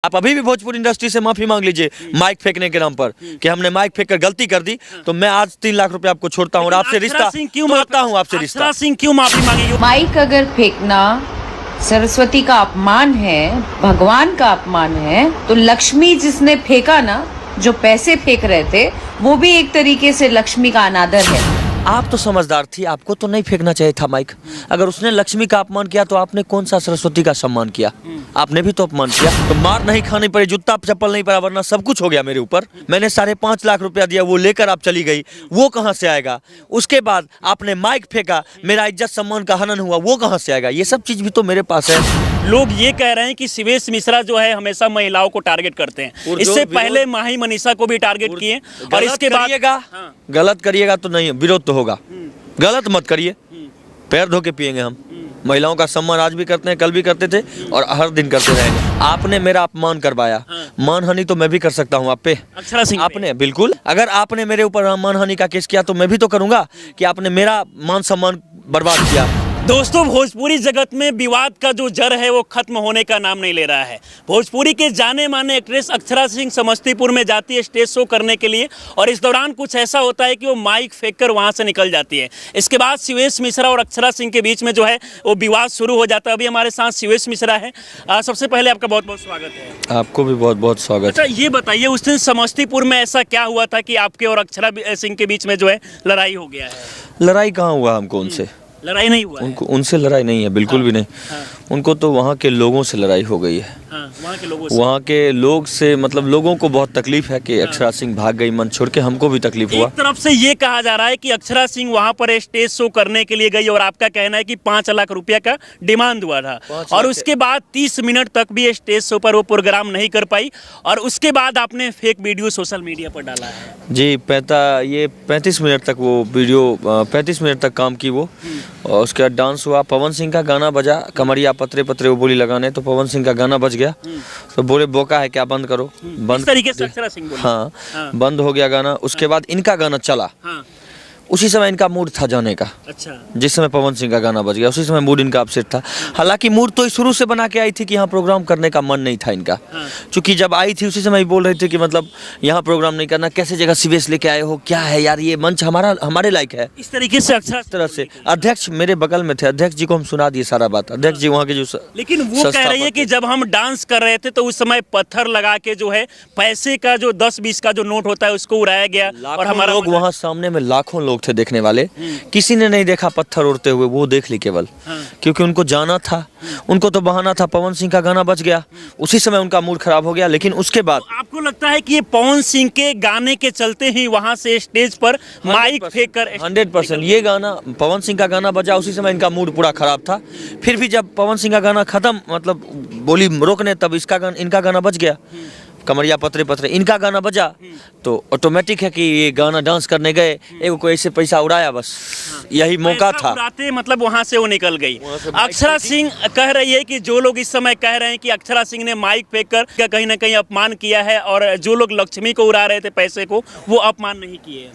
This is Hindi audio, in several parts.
आप अभी भी भोजपुरी इंडस्ट्री से माफी मांग लीजिए माइक फेंकने के नाम पर कि हमने माइक फेंक कर गलती कर दी, तो मैं आज 3 लाख रुपए आपको छोड़ता हूँ और आपसे रिश्ता तोड़ता हूँ, आपसे रिश्ता। अक्षरा सिंह क्यों माफी मांगेगी? माइक अगर फेंकना सरस्वती का अपमान है, भगवान का अपमान है, तो लक्ष्मी जिसने फेंका ना, जो पैसे फेंक रहे थे, वो भी एक तरीके से लक्ष्मी का अनादर है। आप तो समझदार थी, आपको तो नहीं फेंकना चाहिए था माइक। अगर उसने लक्ष्मी का अपमान किया तो आपने कौन सा सरस्वती का सम्मान किया? आपने भी तो अपमान किया। तो मार नहीं खानी पड़ी, जूता चप्पल नहीं पड़ा, वरना सब कुछ हो गया मेरे ऊपर। मैंने 5.5 लाख रुपया दिया, वो लेकर आप चली गई, वो कहाँ से आएगा? उसके बाद आपने माइक फेंका, मेरा इज्जत सम्मान का हनन हुआ, वो कहाँ से आएगा? ये सब चीज भी तो मेरे पास है। लोग ये कह रहे हैं कि शिवेश मिश्रा जो है हमेशा महिलाओं को टारगेट करते हैं। इससे पहले माही मनीषा को भी टारगेट किए और इसके बाद गलत करिएगा तो नहीं, विरोध तो होगा। गलत मत करिए, पैर धो के पिएंगे हम। महिलाओं का सम्मान आज भी करते हैं, कल भी करते थे और हर दिन करते रहेंगे। आपने मेरा अपमान करवाया, मानहानि तो मैं भी कर सकता हूँ आप पे। अक्षरा सिंह आपने बिल्कुल, अगर आपने मेरे ऊपर मानहानि का केस किया तो मैं भी तो करूंगा कि आपने मेरा मान सम्मान बर्बाद किया। दोस्तों, भोजपुरी जगत में विवाद का जो जड़ है वो खत्म होने का नाम नहीं ले रहा है। भोजपुरी के जाने माने एक्ट्रेस अक्षरा सिंह समस्तीपुर में जाती है स्टेज शो करने के लिए और इस दौरान कुछ ऐसा होता है कि वो माइक फेंककर वहां से निकल जाती है। इसके बाद शिवेश मिश्रा और अक्षरा सिंह के बीच में जो है वो विवाद शुरू हो जाता है। अभी हमारे साथ शिवेश मिश्रा है। सबसे पहले आपका बहुत बहुत स्वागत है। आपको भी बहुत बहुत स्वागत। अच्छा, ये बताइए उस दिन समस्तीपुर में ऐसा क्या हुआ था कि आपके और अक्षरा सिंह के बीच में जो है लड़ाई हो गया है? लड़ाई कहाँ हुआ? हमको उनसे लड़ाई नहीं हुआ उनको उनसे लड़ाई नहीं है, बिल्कुल भी नहीं। उनको तो वहाँ के लोगों से लड़ाई हो गई है। वहाँ के लोग से, मतलब लोगों को बहुत तकलीफ है कि अक्षरा सिंह भाग गई मन छोड़ के। हमको भी तकलीफ हुआ। एक तरफ से ये कहा जा रहा है कि अक्षरा सिंह वहाँ पर स्टेज शो करने के लिए गई और आपका कहना है कि 5 लाख रुपया का डिमांड हुआ था और उसके बाद 30 मिनट तक भी स्टेज शो पर वो प्रोग्राम नहीं कर पाई और उसके बाद आपने फेक वीडियो सोशल मीडिया पर डाला है। जी, 35 मिनट तक वो वीडियो 35 मिनट तक काम की वो, और उसके बाद डांस हुआ। पवन सिंह का गाना बजा, कमरिया पत्रे पत्रे वो बोली लगाने, तो पवन सिंह का गाना बज गया। तो बोले बोका है क्या, बंद करो। बंद तरीके से अक्षरा सिंह बोली। हाँ, बंद हो गया गाना। उसके बाद इनका गाना चला। उसी समय इनका मूड था जाने का। अच्छा। जिस समय पवन सिंह का गाना बज गया उसी समय मूड इनका अपसेट था। हालांकि मूड तो शुरू से बना के आई थी कि यहाँ प्रोग्राम करने का मन नहीं था इनका। क्योंकि जब आई थी उसी समय बोल रहे थे कि मतलब यहाँ प्रोग्राम नहीं करना, कैसे जगह शिवेश लेके आए हो, क्या है यार, ये मंच हमारे लायक है। इस तरीके से अक्षरा तरह से अध्यक्ष मेरे बगल में थे, अध्यक्ष जी को हम सुना दिए सारा बात। अध्यक्ष जी वहाँ के जो, लेकिन वो कह रही है कि जब हम डांस कर रहे थे तो उस समय पत्थर लगा के जो है पैसे का जो 10-20 का जो नोट होता है उसको उड़ाया गया और हमारा लोग वहाँ सामने में लाखों लोग थे देखने वाले। किसी ने नहीं देखा पत्थर उड़ते हुए, वो देख ली केवल। क्योंकि उनको जाना था, उनको तो बहाना था। पवन सिंह का गाना बज गया, उसी समय उनका मूड खराब हो गया। लेकिन उसके बाद तो आपको लगता है कि ये पवन सिंह के गाने के चलते ही वहां से स्टेज पर माइक फेंक कर 100% ये गाना, पवन सिंह का गाना बजा, उसी समय इनका मूड पूरा खराब था। फिर भी जब पवन सिंह का गाना खत्म, मतलब बोली रोकने, तब इनका गाना बज गया, कमरिया पत्रे पत्रे इनका गाना बजा, तो ऑटोमेटिक है कि ये गाना डांस करने गए, एगो कोई ऐसे पैसा उड़ाया, बस यही मौका था। उड़ाते मतलब वहां से वो निकल गई। अक्षरा सिंह कह रही है कि जो लोग इस समय कह रहे हैं कि अक्षरा सिंह ने माइक फेंक कर कहीं ना कहीं अपमान किया है और जो लोग लक्ष्मी को उड़ा रहे थे पैसे को, वो अपमान नहीं किए।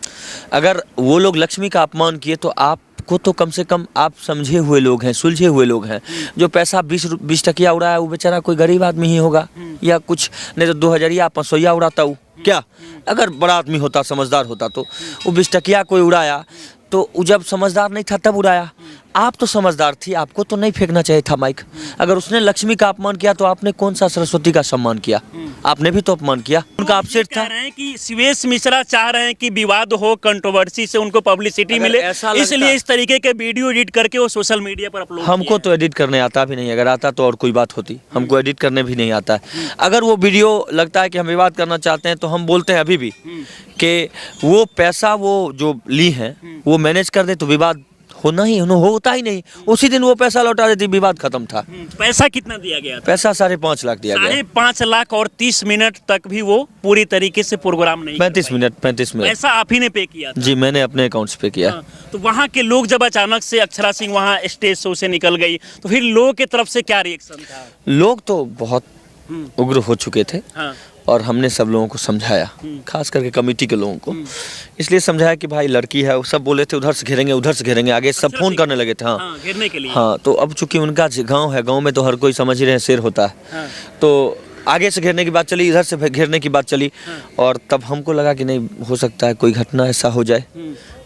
अगर वो लोग लक्ष्मी का अपमान किए तो आप को तो कम से कम आप समझे हुए लोग हैं, सुलझे हुए लोग हैं। जो पैसा 20 टकिया उड़ाया वो बेचारा कोई गरीब आदमी ही होगा, या कुछ नहीं तो 2000 या 500 उड़ाता हूँ क्या। अगर बड़ा आदमी होता, समझदार होता, तो वो 20 टकिया कोई उड़ाया तो जब समझदार नहीं था तब उड़ाया। आप तो समझदार थी, आपको तो नहीं फेंकना चाहिए था माइक। अगर उसने लक्ष्मी का अपमान किया तो आपने कौन सा सरस्वती का सम्मान किया? आपने भी तो अपमान किया। उनका अपसेट था। कह रहे हैं कि शिवेश मिश्रा चाह रहे हैं कि विवाद हो, कंट्रोवर्सी से उनको पब्लिसिटी मिले, इसलिए इस तरीके के वीडियो एडिट करके वो सोशल मीडिया पर अपलोड। हमको तो एडिट करने आता भी नहीं, अगर आता तो और कोई बात होती। हमको एडिट करने भी नहीं आता है। अगर वो वीडियो लगता है कि हम विवाद करना चाहते हैं तो हम बोलते हैं अभी भी कि वो पैसा वो जो ली हैं वो मैनेज कर दे तो विवाद होता ही नहीं। उसी दिन वो पैसा लौटा देती, विवाद खत्म था। पैसा कितना दिया गया था? पैसा 5.5 लाख दिया गया। 5.5 लाख और 30 मिनट तक भी वो पूरी तरीके से प्रोग्राम नहीं। 35 मिनट पैसा आप ही ने पे किया था? जी, मैंने अपने अकाउंट से पे किया। तो वहाँ के लोग जब अचानक से अक्षरा सिंह वहाँ स्टेज शो से निकल गई तो फिर लोगों की तरफ से क्या रिएक्शन था? लोग तो बहुत उग्र हो चुके थे। और हमने सब लोगों को समझाया, खास करके कमेटी के लोगों को इसलिए समझाया कि भाई लड़की है। सब बोले थे उधर से घेरेंगे, उधर से घेरेंगे, आगे सब फोन करने लगे थे। हाँ, घेरने के लिए। हाँ, तो अब चूंकि उनका गांव है, गांव में तो हर कोई समझ ही रहे शेर होता है। तो आगे से घेरने की बात चली, इधर से घेरने की बात चली, और तब हमको लगा कि नहीं हो सकता है कोई घटना ऐसा हो जाए,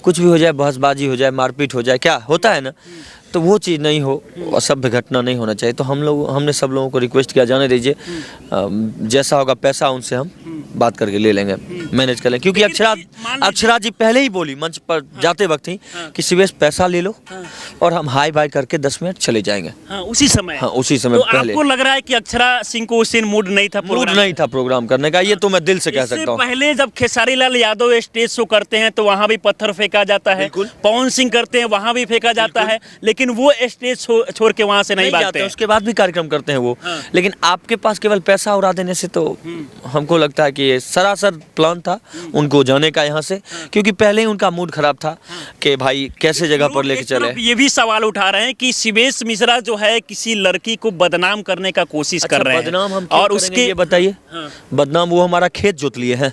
कुछ भी हो जाए, बहसबाजी हो जाए, मारपीट हो जाए, क्या होता है ना, तो वो चीज़ नहीं हो, असभ्य घटना नहीं होना चाहिए। तो हमने सब लोगों को रिक्वेस्ट किया, जाने दीजिए, जैसा होगा पैसा उनसे हम बात करके ले लेंगे, मैनेज कर लेंगे। क्योंकि अक्षरा जी पहले ही बोली मंच पर जाते वक्त ही कि शिवेश पैसा ले लो और हम हाई बाई करके 10 मिनट चले जाएंगे। उसी समय तो पहले आपको लग रहा है कि अक्षरा सिंह को उस दिन मूड नहीं था प्रोग्राम करने का, ये तो मैं दिल से कह सकता हूँ। पहले जब खेसारी लाल यादव स्टेज शो करते हैं तो वहाँ भी पत्थर फेंका जाता है, पवन सिंह करते हैं वहाँ भी फेंका जाता है, लेकिन वो स्टेज छोड़ के वहाँ से नहीं भागते हैं। उसके बाद भी कार्यक्रम करते हैं वो। लेकिन आपके पास केवल पैसा उड़ा देने से तो हमको लगता है कि ये सरासर प्लान था उनको जाने का यहाँ से, क्योंकि पहले ही उनका मूड खराब था कि भाई कैसे जगह पर लेके चले। ये भी सवाल उठा रहे हैं कि शिवेश मिश्रा जो है किसी लड़की को बदनाम करने का कोशिश कर रहे हैं। बदनाम हम और उसके ये बताइए, बदनाम वो हमारा खेत जोत लिए हैं,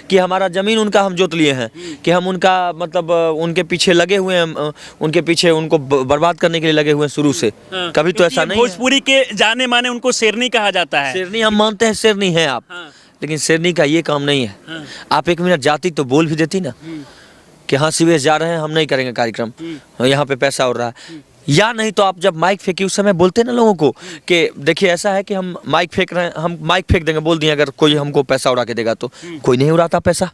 कि हमारा जमीन उनका हम जोत लिए हैं, कि हम उनका मतलब उनके पीछे लगे हुए हैं, उनके पीछे उनको बर्बाद करने के लिए लगे हुए हैं शुरू से। कभी तो ऐसा नहीं। भोजपुरी के जाने माने उनको शेरनी कहा जाता है। शेरनी हम मानते हैं, शेरनी है आप, लेकिन शेरनी का ये काम नहीं है। आप एक मिनट जाती तो बोल भी देती ना कि हाँ शिवेश जा रहे हैं, हम नहीं करेंगे कार्यक्रम, यहाँ पे पैसा उड़ रहा है। या नहीं तो आप जब माइक फेंकी उस समय बोलते ना लोगों को कि देखिए ऐसा है कि हम माइक फेंक रहे हैं, हम माइक फेंक देंगे, बोल दिए अगर कोई हमको पैसा उड़ा के देगा तो। कोई नहीं उड़ाता पैसा।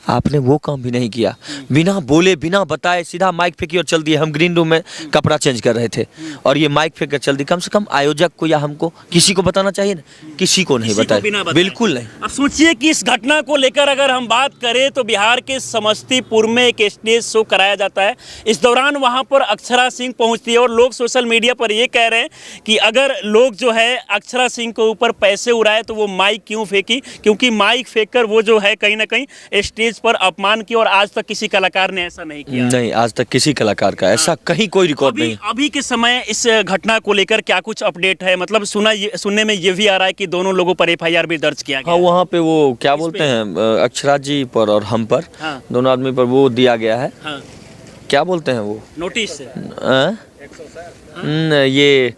आपने वो काम भी नहीं किया, बिना बोले बिना बताए सीधा माइक फेंकी और चल दिए। हम ग्रीन रूम में कपड़ा चेंज कर रहे थे और ये माइक फेंक कर चल दी। कम से कम आयोजक को या हमको किसी को बताना चाहिए ना, किसी को नहीं बताया, बिल्कुल नहीं। अब सोचिए कि इस घटना को लेकर अगर हम बात करें तो बिहार के समस्तीपुर में एक स्टेज शो कराया जाता है। इस दौरान वहाँ पर अक्षरा सिंह पहुँचती है और लोग सोशल मीडिया पर ये कह रहे हैं कि अगर लोग जो है अक्षरा सिंह के ऊपर पैसे उड़ाए तो वो माइक क्यों फेंकी, क्योंकि माइक फेंक कर वो जो है कहीं ना कहीं स्टेज पर अपमान किया और आज तक किसी कलाकार ने ऐसा नहीं किया। नहीं, आज तक किसी कलाकार का ऐसा कहीं कोई रिकॉर्ड नहीं। अभी के समय इस घटना को लेकर क्या कुछ अपडेट है? मतलब सुनने में ये भी आ रहा है कि दोनों लोगों पर एफआईआर भी दर्ज किया गया। हाँ, वहाँ पे वो क्या बोलते हैं, अक्षरा जी पर और हम पर, दोनों आदमी पर वो दिया गया है। क्या बोलते हैं वो, नोटिस ये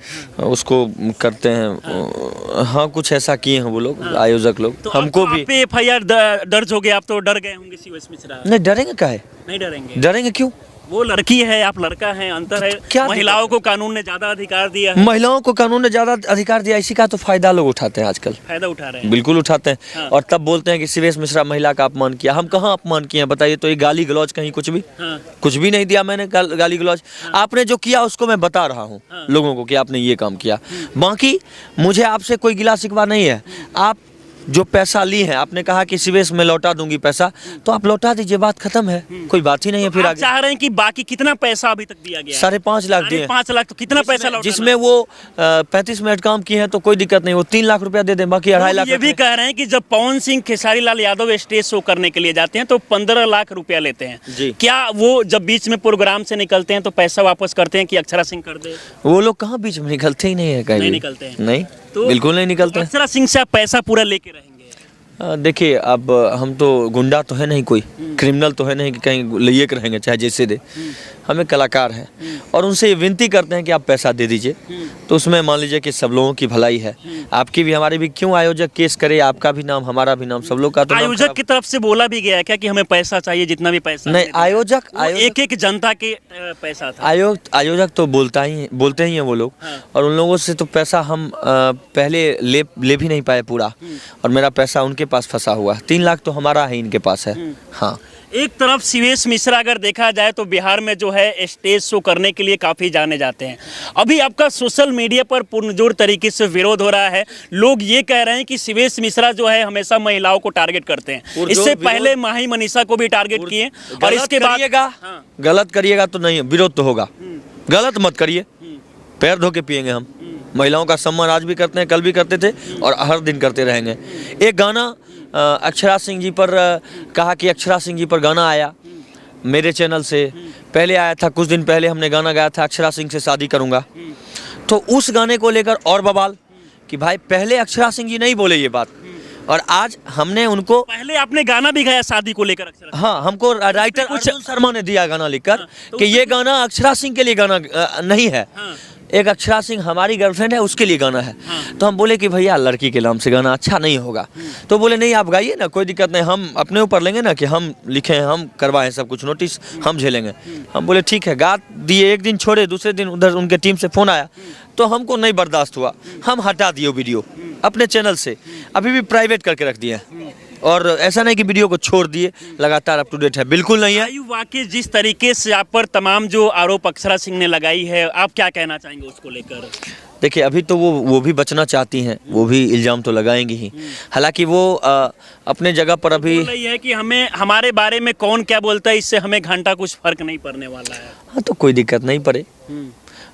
उसको करते हैं। हाँ, कुछ ऐसा किए हैं वो लोग, आयोजक लोग। तो हमको भी एफआईआर दर्ज हो गया, आप तो डर गए होंगे शिवेश मिश्रा। नहीं, डरेंगे काहे? नहीं डरेंगे। डरेंगे क्यों? वो लड़की है, आप लड़का है, अंतर है। क्या महिलाओं को कानून ने ज्यादा अधिकार दिया है। महिलाओं को कानून ने ज्यादा अधिकार दिया, इसी का तो फायदा लोग उठाते हैं आजकल। फायदा उठा रहे हैं, बिल्कुल उठाते हैं। और तब बोलते हैं कि शिवेश मिश्रा महिला का अपमान किया। हम कहाँ अपमान किए हैं बताइए तो? ये गाली गलौज कहीं कुछ भी कुछ भी नहीं दिया मैंने, गाली गलौज। आपने जो किया उसको मैं बता रहा हूँ लोगों को कि आपने ये काम किया। बाकी मुझे आपसे कोई गिला शिकवा नहीं है। आप जो पैसा ली है, आपने कहा कि शिवेश में लौटा दूंगी पैसा, तो आप लौटा दीजिए, बात खत्म है, कोई बात ही नहीं है। फिर आप चाह रहे हैं कि बाकी कितना पैसा अभी तक दिया गया? 5.5 लाख दिए। 5 लाख तो कितना पैसा लौटा? जिसमें वो 35 मिनट काम किए हैं तो कोई दिक्कत नहीं, वो 3 लाख रुपया दे दें, बाकी 2.5 लाख। ये भी कह रहे हैं कि जब पवन सिंह खेसारी लाल यादव स्टेज शो करने के लिए जाते हैं तो 15 लाख रुपया लेते हैं। क्या वो जब बीच में प्रोग्राम से निकलते हैं तो पैसा वापस करते हैं कि अक्षरा सिंह कर दे? वो लोग कहाँ बीच में निकलते ही नहीं है, कहीं नहीं निकलते हैं। नहीं, बिल्कुल नहीं निकलते। अक्षरा सिंह से आप पैसा पूरा लेके रहेंगे? देखिए, अब हम तो गुंडा तो है नहीं, कोई क्रिमिनल तो है नहीं कि कहीं लिए के रहेंगे चाहे जैसे दे। हमें कलाकार हैं और उनसे ये विनती करते हैं कि आप पैसा दे दीजिए। तो उसमें मान लीजिए कि सब लोगों की भलाई है, आपकी भी हमारी भी। क्यों आयोजक केस करे? आपका भी नाम, हमारा भी नाम, सब लोग का। तो आयोजक की तरफ से बोला भी गया है क्या कि हमें पैसा चाहिए, जितना भी पैसा? नहीं, आयोजक एक जनता के पैसा था। आयोजक तो बोलते ही हैं वो लोग। और उन लोगों से तो पैसा हम पहले ले भी नहीं पाए पूरा, और मेरा पैसा उनके पास फंसा हुआ है। 3 लाख तो हमारा है, इनके पास है। हाँ, एक तरफ शिवेश मिश्रा अगर देखा जाए तो बिहार में जो है स्टेज शो करने के लिए काफ़ी जाने जाते हैं। अभी आपका सोशल मीडिया पर पुरजोर तरीके से विरोध हो रहा है। लोग ये कह रहे हैं कि शिवेश मिश्रा जो है हमेशा महिलाओं को टारगेट करते हैं। इससे पहले माही मनीषा को भी टारगेट किए और इसके बाद गलत करिएगा तो नहीं, विरोध तो होगा। गलत मत करिए, पैर धो के पिएंगे हम। महिलाओं का सम्मान आज भी करते हैं, कल भी करते थे और हर दिन करते रहेंगे। एक गाना अक्षरा सिंह जी पर कहा कि अक्षरा सिंह जी पर गाना आया मेरे चैनल से, पहले आया था कुछ दिन पहले, हमने गाना गाया था अक्षरा सिंह से शादी करूंगा। तो उस गाने को लेकर और बवाल कि भाई पहले अक्षरा सिंह जी नहीं बोले ये बात, और आज हमने उनको। पहले आपने गाना भी गाया शादी को लेकर अक्षरा? हाँ, हमको राइटर अर्जुन शर्मा ने दिया गाना लिखकर कि ये गाना अक्षरा सिंह के लिए गाना नहीं है। एक अक्षरा सिंह हमारी गर्लफ्रेंड है, उसके लिए गाना है। तो हम बोले कि भैया लड़की के नाम से गाना अच्छा नहीं होगा। तो बोले नहीं आप गाइए ना, कोई दिक्कत नहीं, हम अपने ऊपर लेंगे ना कि हम लिखे हैं, हम करवाएं सब कुछ, नोटिस हम झेलेंगे। हम बोले ठीक है, गा दिए। एक दिन छोड़े, दूसरे दिन उधर उनके टीम से फ़ोन आया, तो हमको नहीं बर्दाश्त हुआ, हम हटा दिए वीडियो अपने चैनल से, अभी भी प्राइवेट करके रख दिए हैं। और ऐसा नहीं कि वीडियो को छोड़ दिए, लगातार अप टू डेट है, बिल्कुल नहीं है। आयु वाकई जिस तरीके से आप पर तमाम जो आरोप अक्षरा सिंह ने लगाई है, आप क्या कहना चाहेंगे उसको लेकर? देखिए अभी तो वो भी बचना चाहती हैं, वो भी इल्ज़ाम तो लगाएंगी ही। हालांकि वो अपने जगह पर अभी बोल रही है कि हमें हमारे बारे में कौन क्या बोलता है, इससे हमें घंटा कुछ फर्क नहीं पड़ने वाला है। हाँ, तो कोई दिक्कत नहीं पड़े,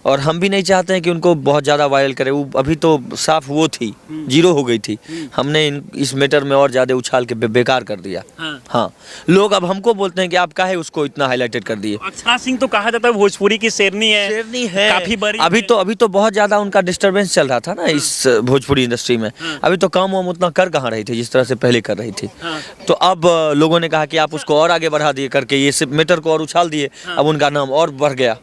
और हम भी नहीं चाहते हैं कि उनको बहुत ज़्यादा वायरल करे। वो अभी तो साफ वो थी, जीरो हो गई थी, हमने इस मैटर में और ज़्यादा उछाल के बेकार कर दिया। हाँ, लोग अब हमको बोलते हैं कि आप काहे उसको इतना हाईलाइटेड कर दिए। अक्षरा सिंह तो कहा जाता है भोजपुरी की शेरनी है, शेरनी है, काफी बड़ी अभी तो बहुत ज़्यादा उनका डिस्टर्बेंस चल रहा था ना इस भोजपुरी इंडस्ट्री में। अभी तो काम वाम उतना कर कहाँ रही थी जिस तरह से पहले कर रही थी। तो अब लोगों ने कहा कि आप उसको और आगे बढ़ा दिए करके, ये सिर्फ मैटर को और उछाल दिए, अब उनका नाम और बढ़ गया।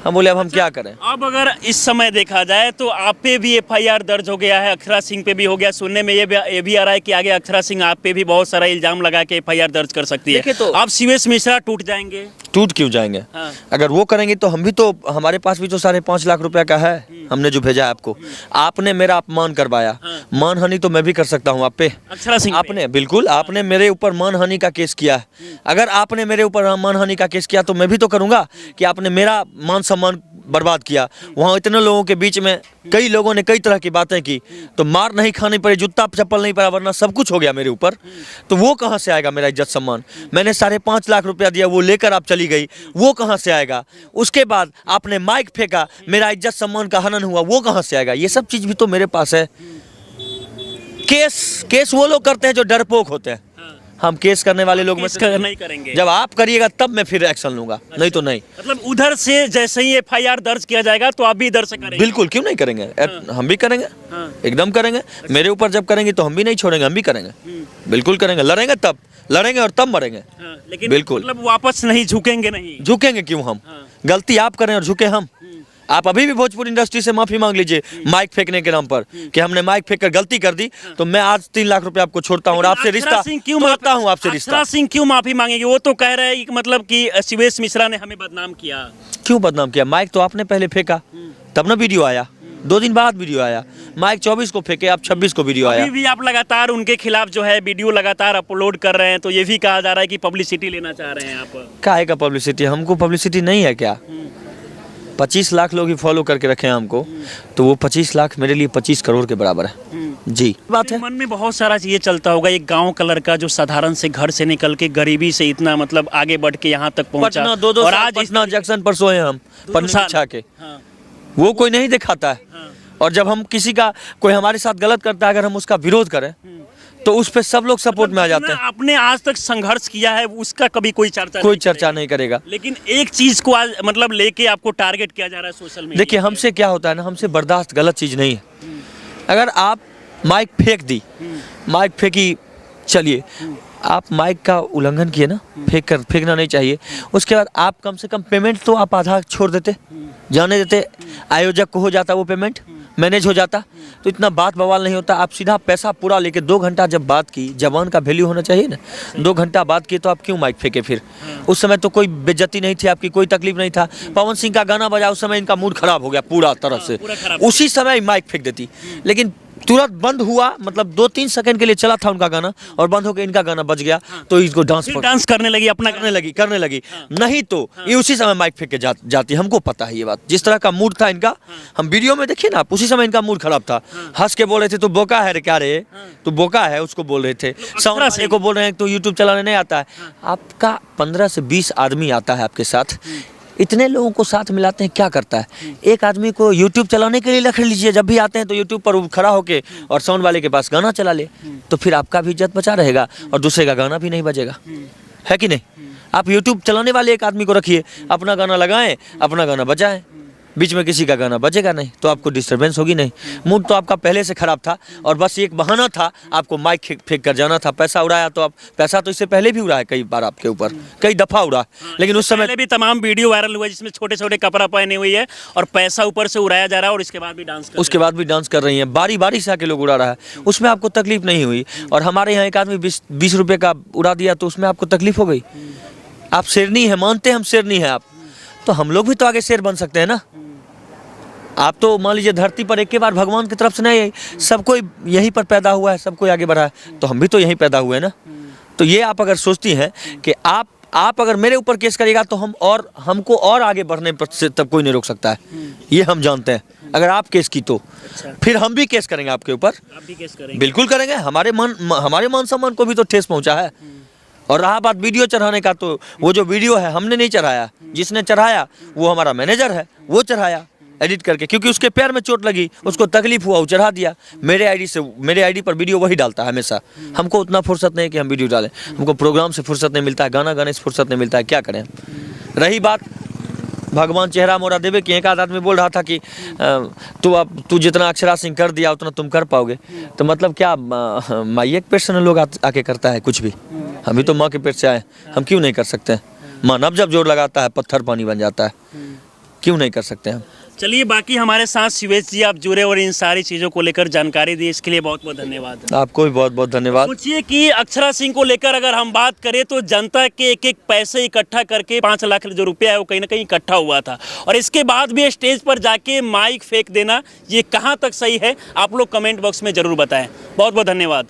हम बोले अब हम क्या करें। अब अगर इस समय देखा जाए तो आप पे भी एफआईआर दर्ज हो गया है, अक्षरा सिंह पे भी हो गया। सुनने में ये भी आ रहा है कि आगे अक्षरा सिंह आप पे भी बहुत सारा इल्जाम लगा के एफआईआर दर्ज कर सकती है। तो आप शिवेश मिश्रा टूट जाएंगे? टूट क्यों जाएंगे? अगर वो करेंगे तो हम भी, तो हमारे पास भी तो 5.5 लाख रुपया का है, हमने जो भेजा है आपको। आपने मेरा अपमान करवाया, मानहानि तो मैं भी कर सकता हूँ आप पे। अक्षरा सिंह आपने बिल्कुल, आपने मेरे ऊपर मानहानि का केस किया है। अगर आपने मेरे ऊपर मानहानि का केस किया तो मैं भी तो करूँगा कि आपने मेरा मान सम्मान बर्बाद किया। वहाँ इतने लोगों के बीच में कई लोगों ने कई तरह की बातें की, तो मार नहीं खानी पड़ी, जूता चप्पल नहीं पड़ा, वरना सब कुछ हो गया मेरे ऊपर। तो वो कहाँ से आएगा मेरा इज्जत सम्मान? मैंने 5.5 लाख रुपया दिया, वो लेकर आप चली गई, वो कहाँ से आएगा? उसके बाद आपने माइक फेंका, मेरा इज्जत सम्मान का हनन हुआ, वो कहाँ से आएगा? ये सब चीज़ भी तो मेरे पास है। केस वो लोग करते हैं जो डरपोक होते हैं, हम केस करने वाले लोग नहीं करेंगे। जब आप करिएगा तब मैं फिर एक्शन लूंगा, नहीं तो नहीं। मतलब उधर से जैसे ही एफआईआर दर्ज किया जाएगा तो आप भी इधर से करेंगे? बिल्कुल, क्यों नहीं करेंगे। हम भी करेंगे, एकदम करेंगे। मेरे ऊपर जब करेंगे तो हम भी नहीं छोड़ेंगे, हम भी करेंगे, बिल्कुल करेंगे। लड़ेंगे तब लड़ेंगे और तब मरेंगे। लेकिन बिल्कुल, मतलब वापस नहीं झुकेंगे? नहीं झुकेंगे क्यों? हम गलती आप करें और झुके हम? आप अभी भी भोजपुरी इंडस्ट्री से माफी मांग लीजिए माइक फेंकने के नाम पर, कि हमने माइक फेंक कर गलती कर दी, तो मैं आज 3 लाख रुपए आपको छोड़ता हूँ और आपसे रिश्ता तोड़ता हूँ, आपसे रिश्ता। अक्षरा सिंह क्यों माफी मांगेंगे? वो तो कह रहे हैं कि मतलब कि शिवेश मिश्रा ने हमें बदनाम किया। क्यों बदनाम किया? माइक तो आपने पहले फेंका, तब ना वीडियो आया, 2 दिन बाद वीडियो आया। माइक 24 को फेंके, आप 26 को वीडियो आया। अभी भी आप लगातार उनके खिलाफ जो है वीडियो लगातार अपलोड कर रहे हैं, तो ये भी कहा जा रहा है कि पब्लिसिटी लेना चाह रहे हैं आप। काहे का पब्लिसिटी? हमको पब्लिसिटी नहीं है क्या? 25 लाख लोग ही फॉलो करके रखे हैं हमको, तो वो 25 लाख मेरे लिए 25 करोड़ के बराबर है। जी, बात है। मन में बहुत सारा चीज़ें चलता होगा। एक गांव का लड़का जो साधारण से घर से निकल के गरीबी से इतना मतलब आगे बढ़ के यहाँ तक पहुँचा, पटना 2-2 और साल आज पटना जंक्शन पर सोए हम, पन्नी बिछा के। वो कोई नहीं दिखाता है। और जब हम किसी का, कोई हमारे साथ गलत करता है, अगर हम उसका विरोध करें तो उस पे सब लोग सपोर्ट में आ जाते हैं। आपने आज तक संघर्ष किया है, उसका कभी कोई चर्चा नहीं करेगा। लेकिन एक चीज को आज मतलब लेके आपको टारगेट किया जा रहा है सोशल मीडिया। देखिए हमसे क्या होता है ना, हमसे बर्दाश्त गलत चीज़ नहीं है। अगर आप माइक फेंक दी, माइक फेंकी, चलिए आप माइक का उल्लंघन किए ना, फेंकना नहीं चाहिए। उसके बाद आप कम से कम पेमेंट तो आप आधा छोड़ देते, जाने देते, आयोजक को हो जाता वो पेमेंट, मैनेज हो जाता, तो इतना बात बवाल नहीं होता। आप सीधा पैसा पूरा लेके 2 घंटा जब बात की, जवान का वैल्यू होना चाहिए ना, 2 घंटा बात की, तो आप क्यों माइक फेंके फिर? उस समय तो कोई बेइज्जती नहीं थी आपकी, कोई तकलीफ नहीं था। पवन सिंह का गाना बजा, उस समय इनका मूड खराब हो गया पूरा तरह से, उसी समय माइक फेंक देती। लेकिन तुरंत बंद हुआ, मतलब 2-3 सेकंड के लिए चला था उनका गाना और बंद होकर इनका गाना बज गया, तो इसको डांस करने लगी, अपना करने लगी। नहीं तो ये उसी समय माइक फेंक के जाती। हमको पता है ये बात, जिस तरह का मूड था इनका, हम वीडियो में देखिए ना, आप उसी समय इनका मूड खराब था। हंस के बोल रहे थे तो बोका है रे, क्या रे तो बोका है, उसको बोल रहे थे। साउंड को बोल रहे हैं तो यूट्यूब चलाने नहीं आता है। आपका 15 से 20 आदमी आता है आपके साथ, इतने लोगों को साथ मिलाते हैं, क्या करता है? एक आदमी को YouTube चलाने के लिए रख लीजिए, जब भी आते हैं तो YouTube पर खड़ा होके और साउंड वाले के पास गाना चला ले, तो फिर आपका भी इज्जत बचा रहेगा और दूसरे का गाना भी नहीं बजेगा, है कि नहीं? आप YouTube चलाने वाले एक आदमी को रखिए, अपना गाना लगाएं, अपना गाना बजाएं, बीच में किसी का गाना बजेगा नहीं तो आपको डिस्टरबेंस होगी नहीं। मूड तो आपका पहले से खराब था और बस एक बहाना था, आपको माइक फेंक कर जाना था। पैसा उड़ाया तो आप, पैसा तो इससे पहले भी उड़ा है कई बार आपके ऊपर, कई दफ़ा उड़ा, लेकिन उस समय पहले भी तमाम वीडियो वायरल हुए जिसमें छोटे छोटे कपड़ा पहने हुई है और पैसा ऊपर से उड़ाया जा रहा है और इसके बाद भी डांस उसके बाद भी डांस कर रही हैं, बारी बारी से आके लोग उड़ा रहा है, उसमें आपको तकलीफ नहीं हुई। और हमारे यहाँ एक आदमी 20 रुपये का उड़ा दिया तो उसमें आपको तकलीफ हो गई। आप शेरनी है, मानते हैं हम शेरनी है आप, तो हम लोग भी तो आगे शेर बन सकते हैं ना। आप तो मान लीजिए धरती पर एक के बार भगवान की तरफ से नहीं, सब कोई यहीं पर पैदा हुआ है, सब कोई आगे बढ़ा है, तो हम भी तो यहीं पैदा हुए ना। तो ये आप अगर सोचती हैं कि आप अगर मेरे ऊपर केस करेगा तो हमको और आगे बढ़ने पर से तब कोई नहीं रोक सकता है, ये हम जानते हैं। अगर आप केस की तो फिर हम भी केस करेंगे आपके ऊपर, आप भी केस करेंगे? बिल्कुल करेंगे। हमारे मान सम्मान को भी तो ठेस पहुंचा है। और रहा बात वीडियो चढ़ाने का, तो वो जो वीडियो है हमने नहीं चढ़ाया, जिसने चढ़ाया वो हमारा मैनेजर है, वो चढ़ाया एडिट करके, क्योंकि उसके पैर में चोट लगी, उसको तकलीफ हुआ, वो चढ़ा दिया। मेरे आईडी पर वीडियो वही डालता है हमेशा। हमको उतना फुर्सत नहीं कि हम वीडियो डालें, हमको प्रोग्राम से फुर्सत नहीं मिलता है, गाना गाने से फुर्सत नहीं मिलता है, क्या करें। रही बात भगवान चेहरा मोरा देवे कि एक आदमी बोल रहा था कि तू जितना अक्षरा सिंह कर दिया उतना तुम कर पाओगे, तो मतलब क्या माई एक पेट से लोग आके करता है कुछ भी। हम भी तो माँ के पेट से आए, हम क्यों नहीं कर सकते हैं। माँ नब जब जोर लगाता है पत्थर पानी बन जाता है, क्यों नहीं कर सकते हम। चलिए, बाकी हमारे साथ शिवेश जी आप जुड़े और इन सारी चीज़ों को लेकर जानकारी दी, इसके लिए बहुत बहुत धन्यवाद। आपको भी बहुत बहुत धन्यवाद। सोचिए कि अक्षरा सिंह को लेकर अगर हम बात करें तो जनता के एक एक पैसे इकट्ठा करके 5 लाख जो रुपया है वो कहीं ना कहीं इकट्ठा हुआ था, और इसके बाद भी स्टेज पर जाके माइक फेंक देना, ये कहाँ तक सही है, आप लोग कमेंट बॉक्स में जरूर बताएं। बहुत बहुत धन्यवाद।